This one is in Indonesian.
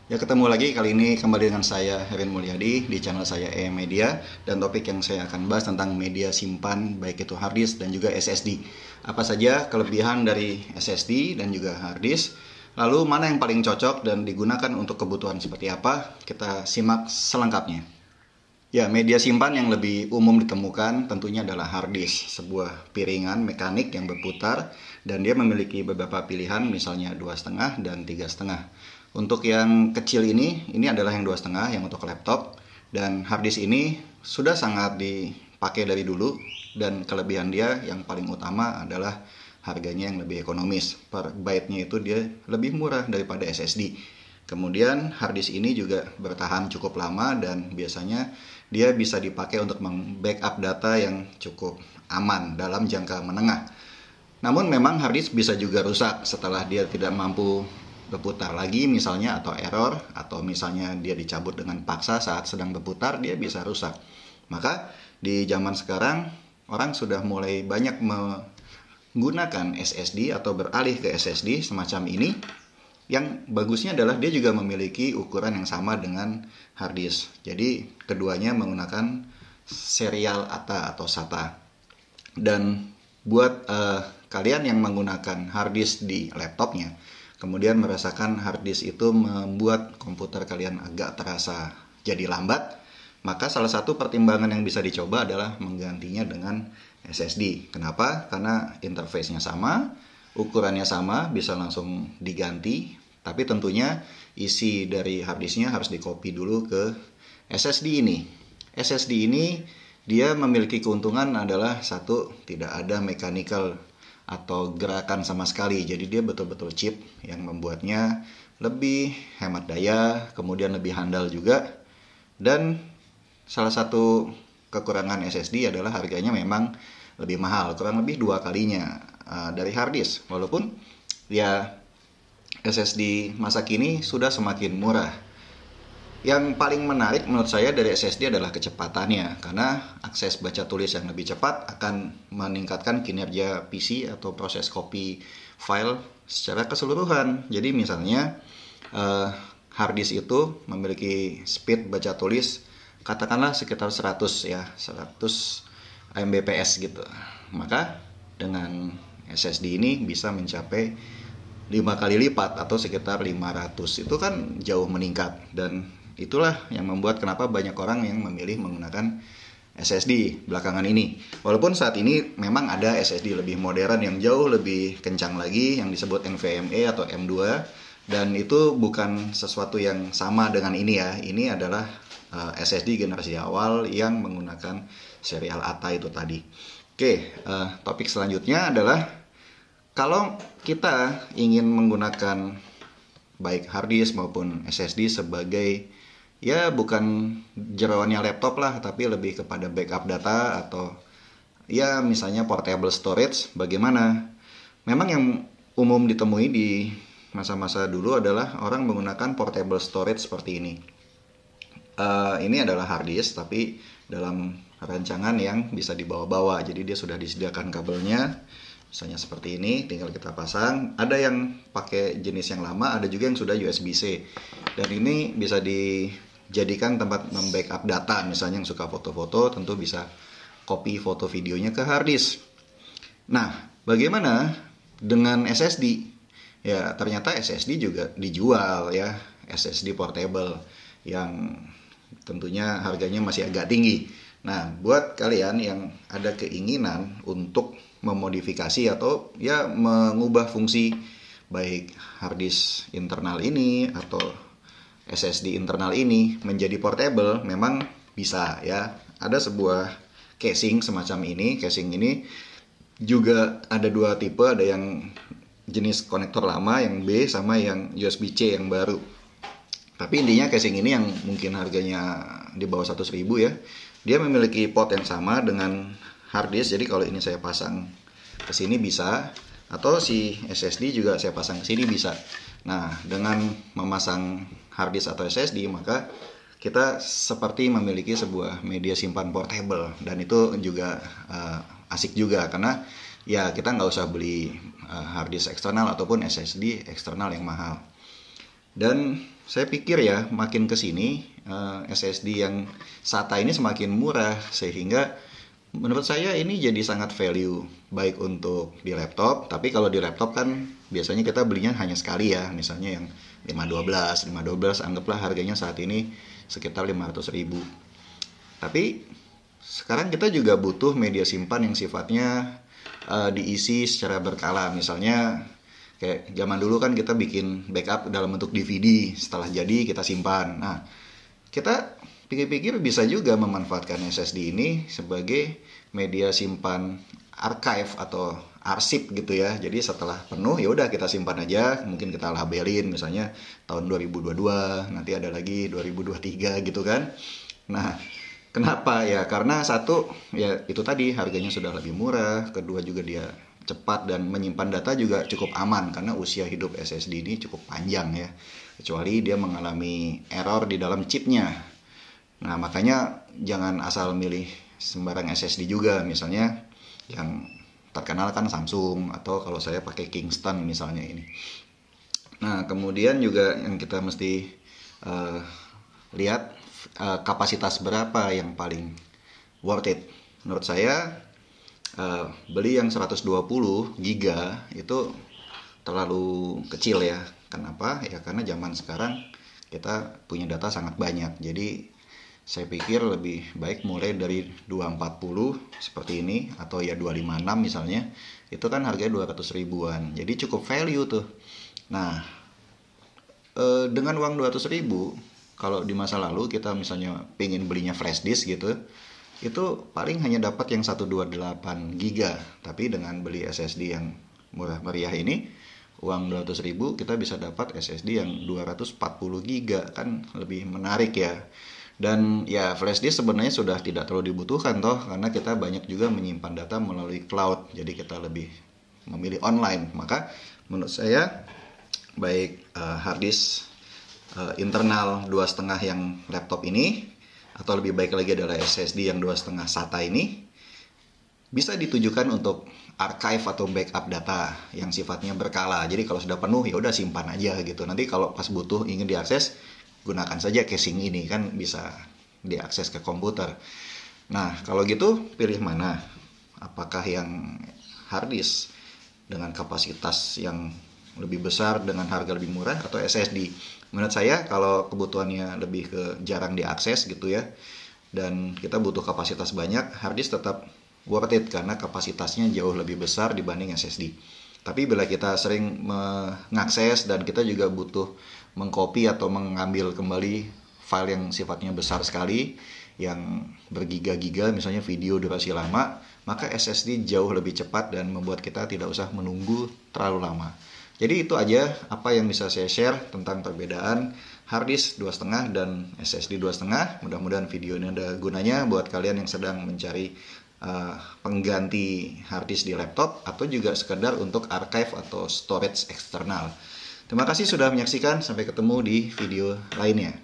Ya, ketemu lagi kali ini kembali dengan saya Herin Mulyadi di channel saya Media, dan topik yang saya akan bahas tentang media simpan baik itu hard disk dan juga SSD. Apa saja kelebihan dari SSD dan juga hard disk? Lalu mana yang paling cocok dan digunakan untuk kebutuhan seperti apa? Kita simak selengkapnya. Ya, media simpan yang lebih umum ditemukan tentunya adalah hard disk, sebuah piringan mekanik yang berputar dan dia memiliki beberapa pilihan, misalnya 2,5 dan 3,5. Untuk yang kecil ini adalah yang 2,5 yang untuk laptop, dan hard disk ini sudah sangat dipakai dari dulu, dan kelebihan dia yang paling utama adalah harganya yang lebih ekonomis. Per byte-nya itu dia lebih murah daripada SSD. Kemudian hard disk ini juga bertahan cukup lama dan biasanya dia bisa dipakai untuk meng-backup data yang cukup aman dalam jangka menengah. Namun memang hard disk bisa juga rusak setelah dia tidak mampu berputar lagi misalnya, atau error, atau misalnya dia dicabut dengan paksa saat sedang berputar, dia bisa rusak. Maka di zaman sekarang orang sudah mulai banyak menggunakan SSD atau beralih ke SSD semacam ini. Yang bagusnya adalah dia juga memiliki ukuran yang sama dengan hard disk. Jadi keduanya menggunakan serial ATA atau SATA. Dan buat kalian yang menggunakan hard disk di laptopnya, kemudian merasakan hard disk itu membuat komputer kalian agak terasa jadi lambat, maka salah satu pertimbangan yang bisa dicoba adalah menggantinya dengan SSD. Kenapa? Karena interface-nya sama, ukurannya sama, bisa langsung diganti, tapi tentunya isi dari hard disknya harus dikopi dulu ke SSD ini. SSD ini dia memiliki keuntungan adalah satu, tidak ada mechanical atau gerakan sama sekali. Jadi dia betul-betul chip yang membuatnya lebih hemat daya, kemudian lebih handal juga. Dan salah satu kekurangan SSD adalah harganya memang lebih mahal, kurang lebih 2 kalinya dari hard disk. Walaupun ya SSD masa kini sudah semakin murah. Yang paling menarik menurut saya dari SSD adalah kecepatannya, karena akses baca tulis yang lebih cepat akan meningkatkan kinerja PC atau proses copy file secara keseluruhan. Jadi misalnya hard disk itu memiliki speed baca tulis katakanlah sekitar 100 ya, 100 Mbps gitu. Maka dengan SSD ini bisa mencapai 5 kali lipat atau sekitar 500. Itu kan jauh meningkat, dan itulah yang membuat kenapa banyak orang yang memilih menggunakan SSD belakangan ini. Walaupun saat ini memang ada SSD lebih modern yang jauh lebih kencang lagi yang disebut NVMe atau M2, dan itu bukan sesuatu yang sama dengan ini ya. Ini adalah SSD generasi awal yang menggunakan serial ATA itu tadi. Oke, topik selanjutnya adalah kalau kita ingin menggunakan baik hard disk maupun SSD sebagai ya bukan jeroannya laptop lah, tapi lebih kepada backup data atau ya misalnya portable storage, bagaimana? Memang yang umum ditemui di masa-masa dulu adalah orang menggunakan portable storage seperti ini. Ini adalah hard disk tapi dalam rancangan yang bisa dibawa-bawa, jadi dia sudah disediakan kabelnya. Misalnya seperti ini, tinggal kita pasang. Ada yang pakai jenis yang lama, ada juga yang sudah USB-C. Dan ini bisa dijadikan tempat membackup data. Misalnya yang suka foto-foto, tentu bisa copy foto videonya ke hard disk. Nah, bagaimana dengan SSD? Ya, ternyata SSD juga dijual ya, SSD portable yang tentunya harganya masih agak tinggi. Nah, buat kalian yang ada keinginan untuk memodifikasi atau ya mengubah fungsi baik hard disk internal ini atau SSD internal ini menjadi portable, memang bisa ya. Ada sebuah casing semacam ini. Casing ini juga ada dua tipe, ada yang jenis konektor lama yang B sama yang USB-C yang baru. Tapi intinya casing ini yang mungkin harganya di bawah 100.000 ya. Dia memiliki port yang sama dengan hard disk, jadi kalau ini saya pasang ke sini bisa, atau si SSD juga saya pasang ke sini bisa. Nah, dengan memasang hard disk atau SSD, maka kita seperti memiliki sebuah media simpan portable, dan itu juga asik juga karena ya kita nggak usah beli hard disk eksternal ataupun SSD eksternal yang mahal. Dan saya pikir ya makin ke sini SSD yang SATA ini semakin murah, sehingga menurut saya ini jadi sangat value baik untuk di laptop. Tapi kalau di laptop kan biasanya kita belinya hanya sekali ya, misalnya yang 512 anggaplah harganya saat ini sekitar 500.000. Tapi sekarang kita juga butuh media simpan yang sifatnya diisi secara berkala. Misalnya kayak zaman dulu kan kita bikin backup dalam bentuk DVD, setelah jadi kita simpan. Nah, kita pikir-pikir bisa juga memanfaatkan SSD ini sebagai media simpan archive atau arsip gitu ya. Jadi setelah penuh ya udah kita simpan aja, mungkin kita labelin misalnya tahun 2022, nanti ada lagi 2023 gitu kan. Nah, kenapa ya? Karena satu ya itu tadi harganya sudah lebih murah, kedua juga dia cepat dan menyimpan data juga cukup aman karena usia hidup SSD ini cukup panjang ya. Kecuali dia mengalami error di dalam chipnya. Nah, makanya jangan asal milih sembarang SSD juga, misalnya yang terkenal kan Samsung atau kalau saya pakai Kingston misalnya ini. Nah, kemudian juga yang kita mesti lihat kapasitas berapa yang paling worth it. Menurut saya beli yang 120 giga itu terlalu kecil ya. Kenapa? Ya karena zaman sekarang kita punya data sangat banyak. Jadi saya pikir lebih baik mulai dari 240 seperti ini atau ya 256 misalnya. Itu kan harganya 200 ribuan. Jadi cukup value tuh. Nah, dengan uang 200 ribu, kalau di masa lalu kita misalnya pengen belinya flash disk gitu, itu paling hanya dapat yang 128 giga. Tapi dengan beli SSD yang murah meriah ini, uang 200 ribu kita bisa dapat SSD yang 240 giga, kan lebih menarik ya. Dan ya flash disk sebenarnya sudah tidak terlalu dibutuhkan toh, karena kita banyak juga menyimpan data melalui cloud, jadi kita lebih memilih online. Maka menurut saya baik hard disk internal 2,5 yang laptop ini, atau lebih baik lagi adalah SSD yang 2,5 SATA ini, bisa ditujukan untuk archive atau backup data yang sifatnya berkala. Jadi kalau sudah penuh ya udah simpan aja gitu. Nanti kalau pas butuh ingin diakses, gunakan saja casing ini, kan bisa diakses ke komputer. Nah, kalau gitu pilih mana? Apakah yang hard disk dengan kapasitas yang lebih besar dengan harga lebih murah atau SSD? Menurut saya kalau kebutuhannya lebih ke jarang diakses gitu ya, dan kita butuh kapasitas banyak, hard disk tetap worth it karena kapasitasnya jauh lebih besar dibanding SSD. Tapi bila kita sering mengakses dan kita juga butuh mengcopy atau mengambil kembali file yang sifatnya besar sekali, yang bergiga-giga misalnya video durasi lama, maka SSD jauh lebih cepat dan membuat kita tidak usah menunggu terlalu lama. Jadi itu aja apa yang bisa saya share tentang perbedaan hard disk 2,5 dan SSD 2,5. Mudah-mudahan video ini ada gunanya buat kalian yang sedang mencari pengganti hard disk di laptop atau juga sekedar untuk archive atau storage eksternal. Terima kasih sudah menyaksikan, sampai ketemu di video lainnya.